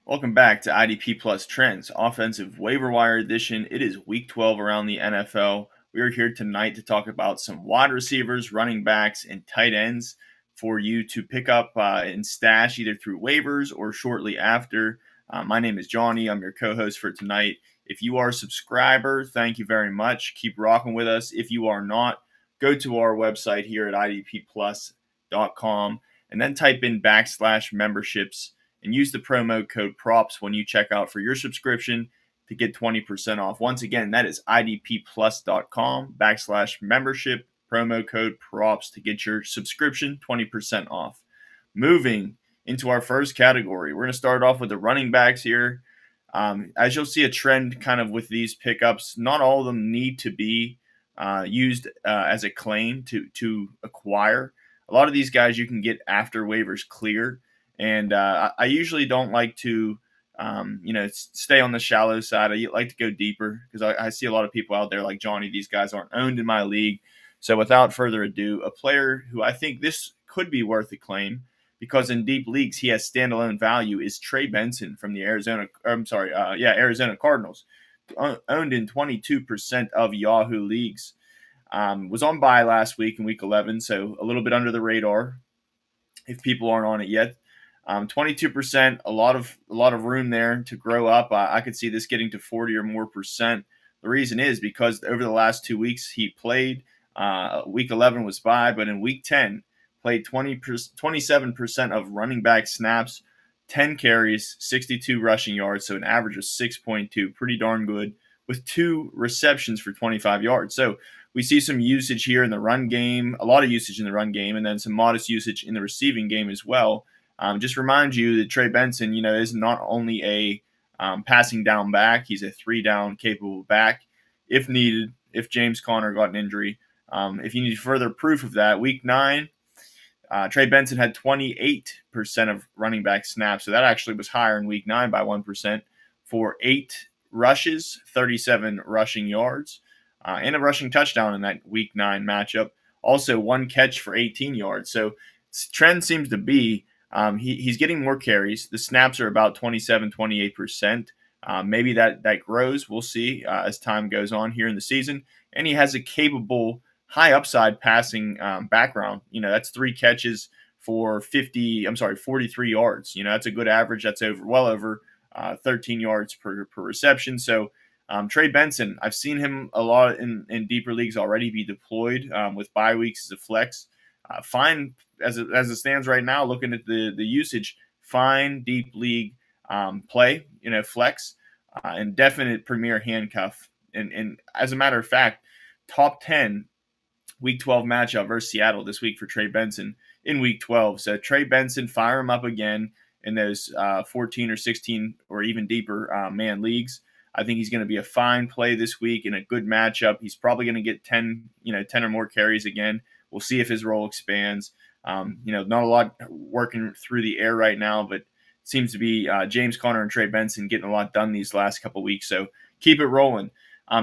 Welcome back to IDP Plus Trends, Offensive Waiver Wire Edition. It is Week 12 around the NFL. We are here tonight to talk about some wide receivers, running backs, and tight ends for you to pick up and stash either through waivers or shortly after. My name is Johnny. I'm your co-host for tonight. If you are a subscriber, thank you very much. Keep rocking with us. If you are not, go to our website here at idpplus.com and then type in /memberships and use the promo code PROPS when you check out for your subscription to get 20% off. Once again, that is idpplus.com /membership, promo code PROPS to get your subscription 20% off. Moving into our first category, we're going to start off with the running backs here. As you'll see a trend kind of with these pickups, not all of them need to be used as a claim to acquire. A lot of these guys you can get after waivers clear. And I usually don't like to, stay on the shallow side. I like to go deeper because I see a lot of people out there like Johnny. These guys aren't owned in my league. So without further ado, a player who I think this could be worth a claim because in deep leagues he has standalone value is Trey Benson from the Arizona Cardinals, owned in 22% of Yahoo leagues. Was on bye last week in Week 11, so a little bit under the radar if people aren't on it yet. 22%, a lot of room there to grow up. I could see this getting to 40 or more percent. The reason is because over the last 2 weeks he played. Week 11 was bye, but in Week 10 played 27% of running back snaps, 10 carries, 62 rushing yards, so an average of 6.2, pretty darn good, with 2 receptions for 25 yards. So we see some usage here in the run game, a lot of usage in the run game, and then some modest usage in the receiving game as well. Just remind you that Trey Benson, is not only a passing down back, he's a 3-down capable back if needed, if James Conner got an injury. If you need further proof of that, Week 9, Trey Benson had 28% of running back snaps, so that actually was higher in Week 9 by 1% for 8 rushes, 37 rushing yards, and a rushing touchdown in that Week 9 matchup. Also, 1 catch for 18 yards. So trend seems to be he's getting more carries. The snaps are about 27-28%. Maybe that grows. We'll see as time goes on here in the season. And he has a capable high upside passing background. That's 3 catches for 43 yards. That's a good average. That's well over 13 yards per reception. So Trey Benson, I've seen him a lot in deeper leagues already be deployed with bye weeks as a flex. Fine as it stands right now, looking at the usage, fine deep league play, flex, and definite premier handcuff. And as a matter of fact, top 10 Week 12 matchup versus Seattle this week for Trey Benson in Week 12. So Trey Benson, fire him up again in those 14 or 16 or even deeper man leagues. I think he's going to be a fine play this week in a good matchup. He's probably going to get 10 or more carries again. We'll see if his role expands. Not a lot working through the air right now, but it seems to be James Conner and Trey Benson getting a lot done these last couple weeks. So keep it rolling.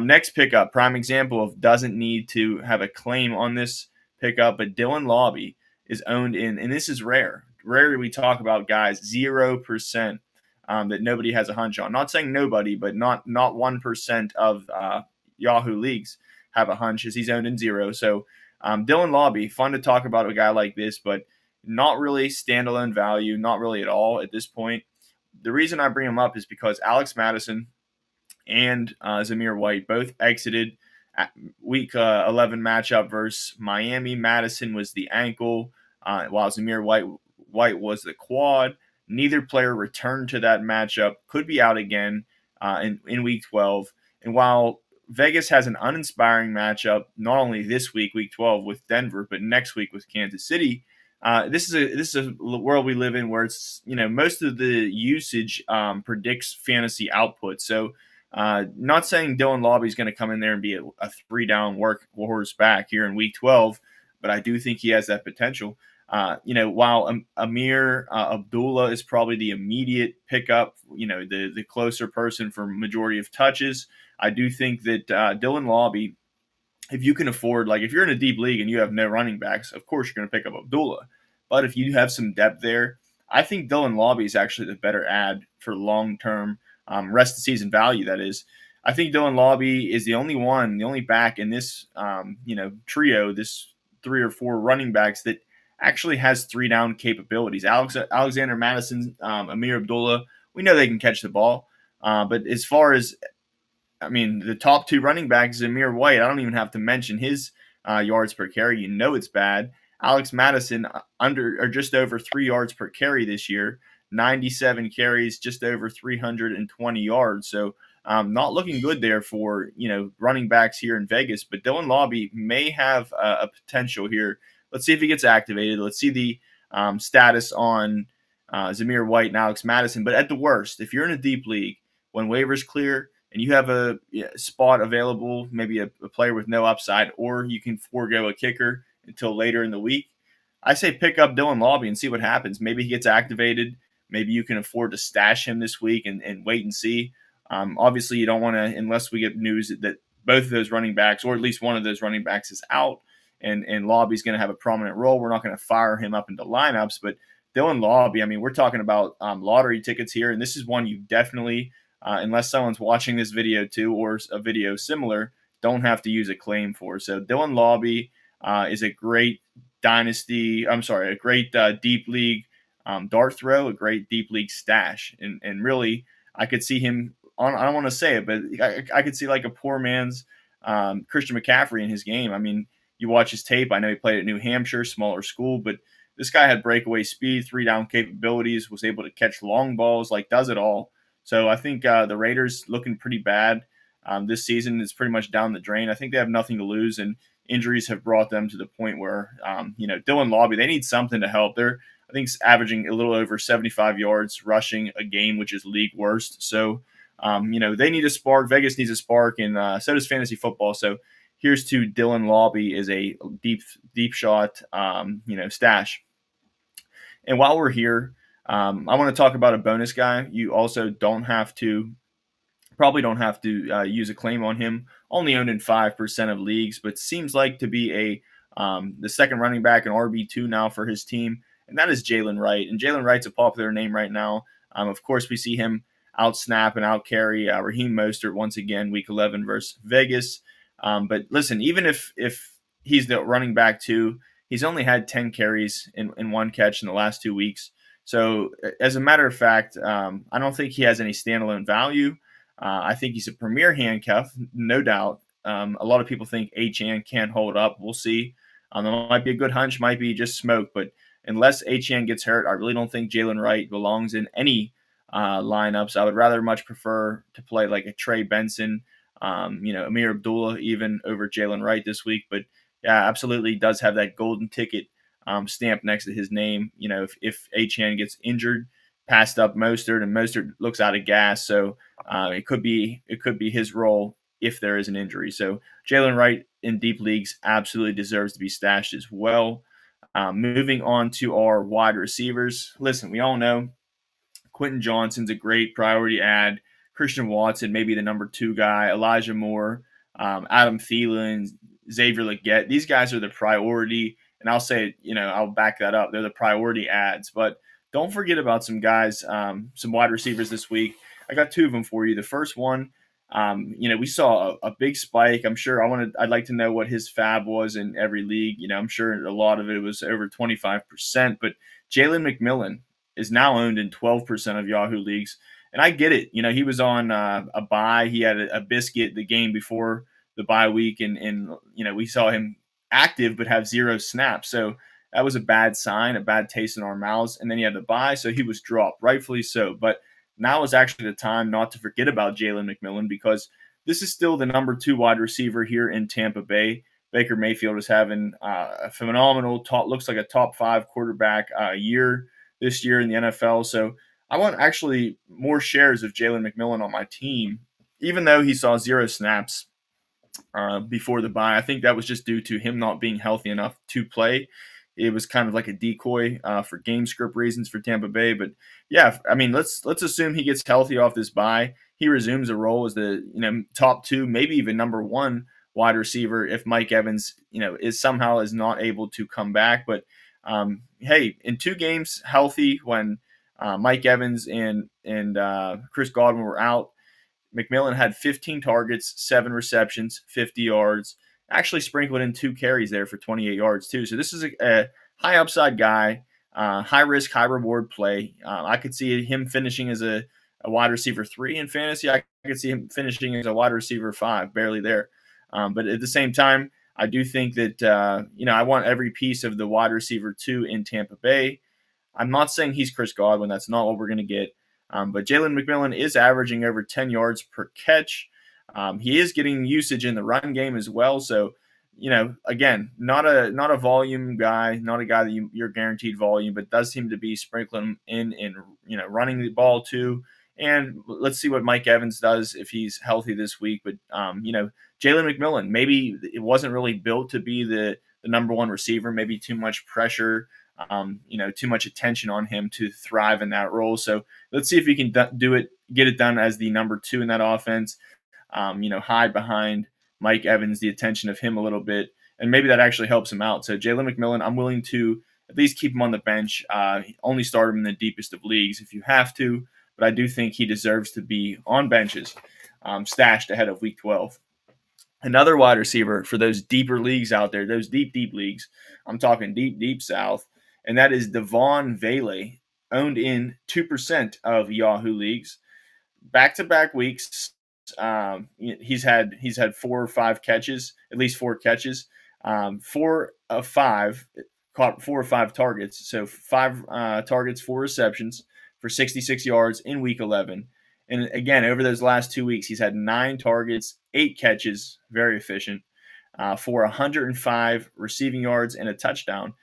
Next pickup, prime example of doesn't need to have a claim on this pickup, but Jaylen Laube is owned in, and this is rare. Rarely we talk about guys 0% that nobody has a hunch on. Not saying nobody, but not 1% of Yahoo leagues have a hunch as he's owned in 0. So Jaylen Laube, fun to talk about a guy like this, but not really standalone value, not really at all at this point. The reason I bring him up is because Alex Madison and Zamir White both exited at Week 11 matchup versus Miami. Madison was the ankle, while Zamir White was the quad. Neither player returned to that matchup, could be out again in Week 12. And while Vegas has an uninspiring matchup, not only this week, Week 12, with Denver, but next week with Kansas City. This is a world we live in where it's most of the usage predicts fantasy output. So, not saying Jaylen Laube is going to come in there and be a 3-down workhorse back here in Week 12, but I do think he has that potential. While Amir Abdullah is probably the immediate pickup, the closer person for majority of touches. I do think that Jaylen Laube, if you can afford, if you're in a deep league and you have no running backs, of course you're going to pick up Abdullah. But if you have some depth there, I think Dylan Laube is actually the better ad for long-term rest of the season value. That is, I think Dylan Laube is the only back in this trio, this 3 or 4 running backs that actually has 3 down capabilities. Alexander Madison, Amir Abdullah, we know they can catch the ball, but as far as the top 2 running backs, Zamir White, I don't even have to mention his yards per carry. You know it's bad. Alex Madison under or just over 3 yards per carry this year, 97 carries, just over 320 yards. So not looking good there for running backs here in Vegas. But Dylan Laube may have a potential here. Let's see if he gets activated. Let's see the status on Zamir White and Alex Madison. But at the worst, if you're in a deep league, when waivers clear and you have a spot available, maybe a player with no upside, or you can forego a kicker until later in the week, I say pick up Dylan Laube and see what happens. Maybe he gets activated. Maybe you can afford to stash him this week and wait and see. Obviously, you don't want to, unless we get news that both of those running backs, or at least one of those running backs, is out, and Laube's going to have a prominent role. We're not going to fire him up into lineups, but Dylan Laube, we're talking about lottery tickets here, and this is one you definitely, unless someone's watching this video too or a video similar, don't have to use a claim for. So Dylan Laube is a great a great deep league dart throw, a great deep league stash, and really I could see him on. I don't want to say it, but I could see like a poor man's Christian McCaffrey in his game. You watch his tape. I know he played at New Hampshire, smaller school, but this guy had breakaway speed, 3 down capabilities, was able to catch long balls, does it all. So I think the Raiders looking pretty bad this season. It's pretty much down the drain. I think they have nothing to lose, and injuries have brought them to the point where, Dylan Laube, they need something to help. They're, I think, averaging a little over 75 yards rushing a game, which is league worst. So, they need a spark. Vegas needs a spark, and so does fantasy football. So here's to Dylan Laube as a deep shot, stash. And while we're here, I want to talk about a bonus guy. You also probably don't have to use a claim on him. Only owned in 5% of leagues, but seems like to be the second running back, an RB2 now for his team, and that is Jaylen Wright. And Jaylen Wright's a popular name right now. Of course, we see him out snap and out carry Raheem Mostert once again, Week 11 versus Vegas. But listen, even if he's the running back too, he's only had 10 carries in 1 catch in the last 2 weeks. So as a matter of fact, I don't think he has any standalone value. I think he's a premier handcuff, no doubt. A lot of people think HN can't hold up. We'll see. That might be a good hunch, might be just smoke. But unless HN gets hurt, I really don't think Jaylen Wright belongs in any lineups. I would rather much prefer to play like a Trey Benson, Amir Abdullah even over Jaylen Wright this week. But yeah, absolutely does have that golden ticket stamp next to his name. If HN gets injured, passed up Mostert, and Mostert looks out of gas. So it could be his role if there is an injury. So Jaylen Wright in deep leagues absolutely deserves to be stashed as well. Moving on to our wide receivers. Listen, we all know Quentin Johnston's a great priority ad. Christian Watson, maybe the number 2 guy. Elijah Moore, Adam Thielen, Xavier Legette. These guys are the priority. And I'll say, I'll back that up. They're the priority ads. But don't forget about some guys, some wide receivers this week. I got 2 of them for you. The first one, we saw a big spike. I'd like to know what his fab was in every league. I'm sure a lot of it was over 25%. But Jalen McMillan is now owned in 12% of Yahoo leagues. And I get it. He was on a bye. He had a biscuit the game before the bye week. And we saw him active but have 0 snaps. So that was a bad sign, a bad taste in our mouths. And then he had the bye, so he was dropped, rightfully so. But now is actually the time not to forget about Jalen McMillan, because this is still the number 2 wide receiver here in Tampa Bay. Baker Mayfield is having a phenomenal looks like a top 5 quarterback year this year in the NFL. So I want actually more shares of Jalen McMillan on my team, even though he saw 0 snaps before the bye. I think that was just due to him not being healthy enough to play. It was kind of like a decoy for game script reasons for Tampa Bay. But yeah, let's assume he gets healthy off this bye. He resumes a role as the top 2, maybe even number 1 wide receiver if Mike Evans is not able to come back. But Hey, in 2 games healthy when Mike Evans and Chris Godwin were out, McMillan had 15 targets, 7 receptions, 50 yards. Actually sprinkled in 2 carries there for 28 yards too. So this is a high upside guy, high risk, high reward play. I could see him finishing as a wide receiver 3 in fantasy. I could see him finishing as a wide receiver 5, barely there. But at the same time, I do think that I want every piece of the wide receiver 2 in Tampa Bay. I'm not saying he's Chris Godwin. That's not what we're going to get. But Jalen McMillan is averaging over 10 yards per catch. He is getting usage in the run game as well. So, again, not a volume guy, not a guy that you're guaranteed volume, but does seem to be sprinkling in and running the ball too. And let's see what Mike Evans does if he's healthy this week. But Jalen McMillan, maybe it wasn't really built to be the number 1 receiver. Maybe too much pressure. Too much attention on him to thrive in that role. So let's see if he can get it done as the number 2 in that offense. Hide behind Mike Evans, the attention of him a little bit, and maybe that actually helps him out. So Jaylen McMillan, I'm willing to at least keep him on the bench. Only start him in the deepest of leagues if you have to, but I do think he deserves to be on benches, stashed ahead of Week 12. Another wide receiver for those deeper leagues out there, those deep leagues. I'm talking deep South, and that is Devaughn Vele, owned in 2% of Yahoo leagues. Back-to-back weeks, he's had 4 or 5 catches, at least 4 catches, 4 of 5 caught 4 or 5 targets. So 5 targets, 4 receptions for 66 yards in Week 11. And again, over those last 2 weeks, he's had 9 targets, 8 catches, very efficient, for 105 receiving yards and a touchdown.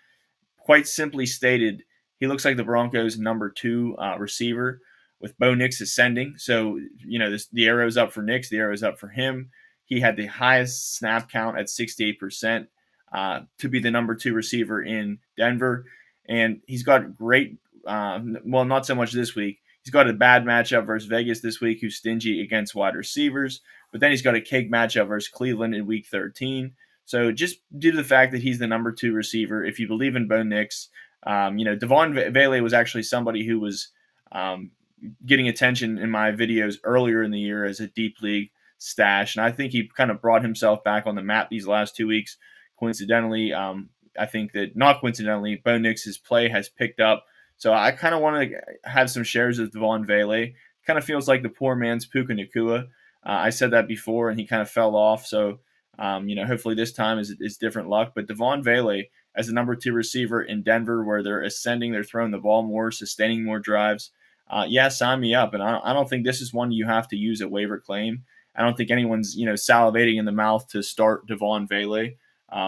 Quite simply stated, he looks like the Broncos' number 2 receiver, with Bo Nix ascending. So, the arrow's up for Nix, the arrow's up for him. He had the highest snap count at 68% to be the number 2 receiver in Denver. And he's got great, not so much this week. He's got a bad matchup versus Vegas this week, who's stingy against wide receivers. But then he's got a cake matchup versus Cleveland in Week 13. So just due to the fact that he's the number 2 receiver, if you believe in Bo Nix, Devaughn Vele was actually somebody who was getting attention in my videos earlier in the year as a deep league stash. And I think he kind of brought himself back on the map these last 2 weeks. Coincidentally, I think that not coincidentally, Bo Nix's play has picked up. So I kind of want to have some shares of Devaughn Vele. Kind of feels like the poor man's Puka Nacua. I said that before, and he kind of fell off. So, hopefully this time is different luck. But Devaughn Vele as the number 2 receiver in Denver, where they're ascending, they're throwing the ball more, sustaining more drives. Sign me up. And I don't think this is one you have to use a waiver claim. I don't think anyone's salivating in the mouth to start Devaughn Vele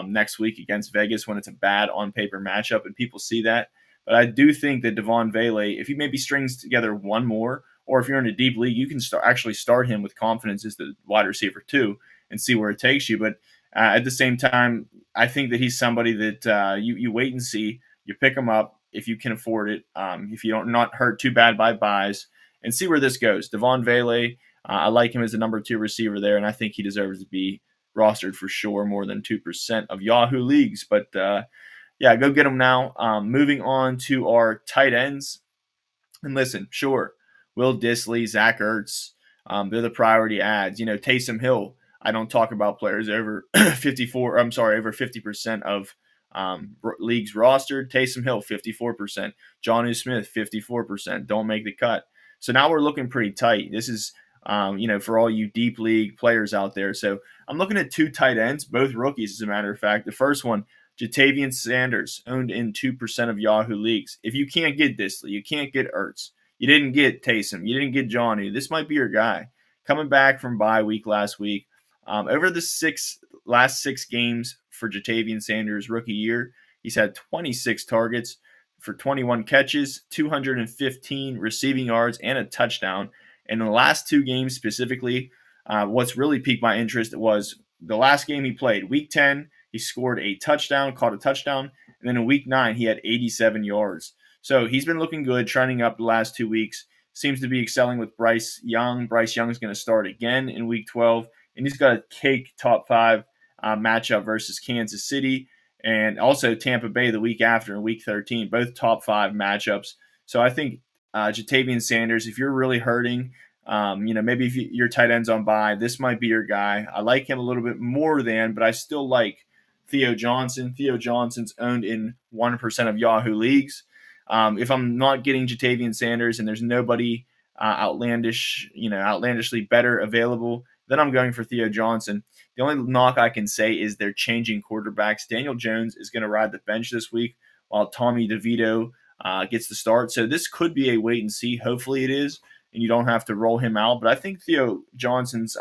next week against Vegas when it's a bad on-paper matchup, and people see that. But I do think that Devaughn Vele, if he maybe strings together one more, or if you're in a deep league, you can actually start him with confidence as the wide receiver 2 and see where it takes you. But at the same time, I think that he's somebody that you wait and see. You pick him up if you can afford it, if you don't not hurt too bad by buys, and see where this goes. Devaughn Vele, I like him as the number 2 receiver there, and I think he deserves to be rostered for sure, more than 2% of Yahoo leagues. But go get him now. Moving on to our tight ends. And listen, sure, Will Dissly, Zach Ertz, they're the priority ads. Taysom Hill, I don't talk about players over 50% of leagues rostered. Taysom Hill, 54%. Jonnu Smith, 54%. Don't make the cut. So now we're looking pretty tight. This is, for all you deep league players out there. So I'm looking at 2 tight ends, both rookies, as a matter of fact. The first one, Ja'Tavion Sanders, owned in 2% of Yahoo leagues. If you can't get Dissly, you can't get Ertz, you didn't get Taysom, you didn't get Jonnu, this might be your guy. Coming back from bye week last week, over the last 6 games for Ja'Tavion Sanders' rookie year, he's had 26 targets for 21 catches, 215 receiving yards, and a touchdown. And in the last 2 games specifically, what's really piqued my interest was the last game he played, Week 10, he scored a touchdown, caught a touchdown, and then in Week 9, he had 87 yards. So he's been looking good, trending up the last 2 weeks. Seems to be excelling with Bryce Young. Bryce Young is going to start again in Week 12, and he's got a cake top 5 matchup versus Kansas City. and also Tampa Bay the week after in Week 13, both top 5 matchups. So I think Ja'Tavion Sanders, if you're really hurting, maybe if your tight end's on bye, this might be your guy. I like him a little bit more than, but I still like Theo Johnson. Theo Johnson's owned in 1% of Yahoo leagues. If I'm not getting Ja'Tavion Sanders and there's nobody outlandishly better available, then I'm going for Theo Johnson. The only knock I can say is they're changing quarterbacks. Daniel Jones is going to ride the bench this week while Tommy DeVito gets the start. So this could be a wait and see. Hopefully it is, and you don't have to roll him out. But I think Theo Johnson's,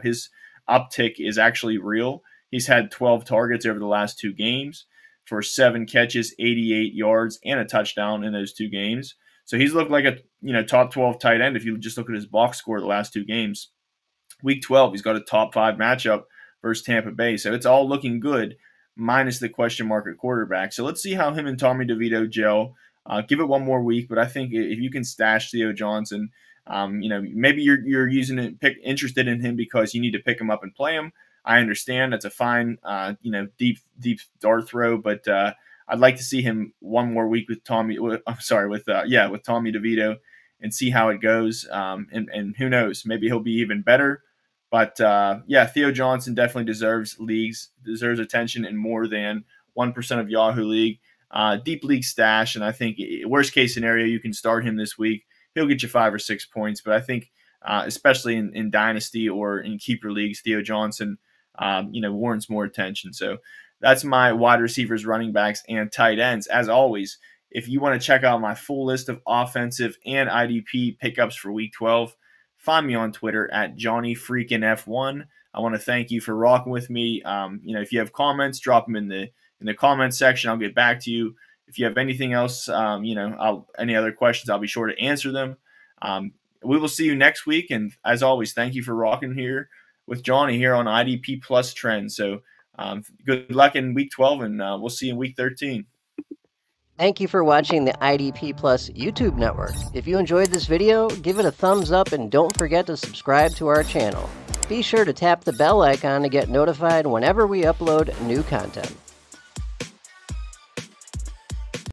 his uptick is actually real. He's had 12 targets over the last 2 games for 7 catches, 88 yards, and a touchdown in those 2 games. So he's looked like a top 12 tight end if you just look at his box score the last 2 games. Week 12, he's got a top 5 matchup versus Tampa Bay. So it's all looking good, minus the question mark at quarterback. So let's see how him and Tommy DeVito gel. Give it one more week, but I think if you can stash Theo Johnson, maybe you're interested in him because you need to pick him up and play him. I understand that's a fine, deep dart throw, but I'd like to see him one more week with Tommy DeVito and see how it goes. And who knows, maybe he'll be even better. But Theo Johnson definitely deserves attention in more than 1% of Yahoo League. Deep league stash, and I think worst case scenario, you can start him this week. He'll get you 5 or 6 points, but I think especially in Dynasty or in keeper leagues, Theo Johnson warrants more attention. So that's my wide receivers, running backs, and tight ends. As always, if you want to check out my full list of offensive and IDP pickups for Week 12, find me on Twitter at JohnnyFreakinF1. I want to thank you for rocking with me. If you have comments, drop them in the comments section. I'll get back to you. If you have anything else, any other questions, I'll be sure to answer them. We will see you next week. And as always, thank you for rocking here with Johnny here on IDP Plus Trends. So good luck in Week 12, and we'll see you in Week 13. Thank you for watching the IDP Plus YouTube network. If you enjoyed this video, give it a thumbs up and don't forget to subscribe to our channel. Be sure to tap the bell icon to get notified whenever we upload new content.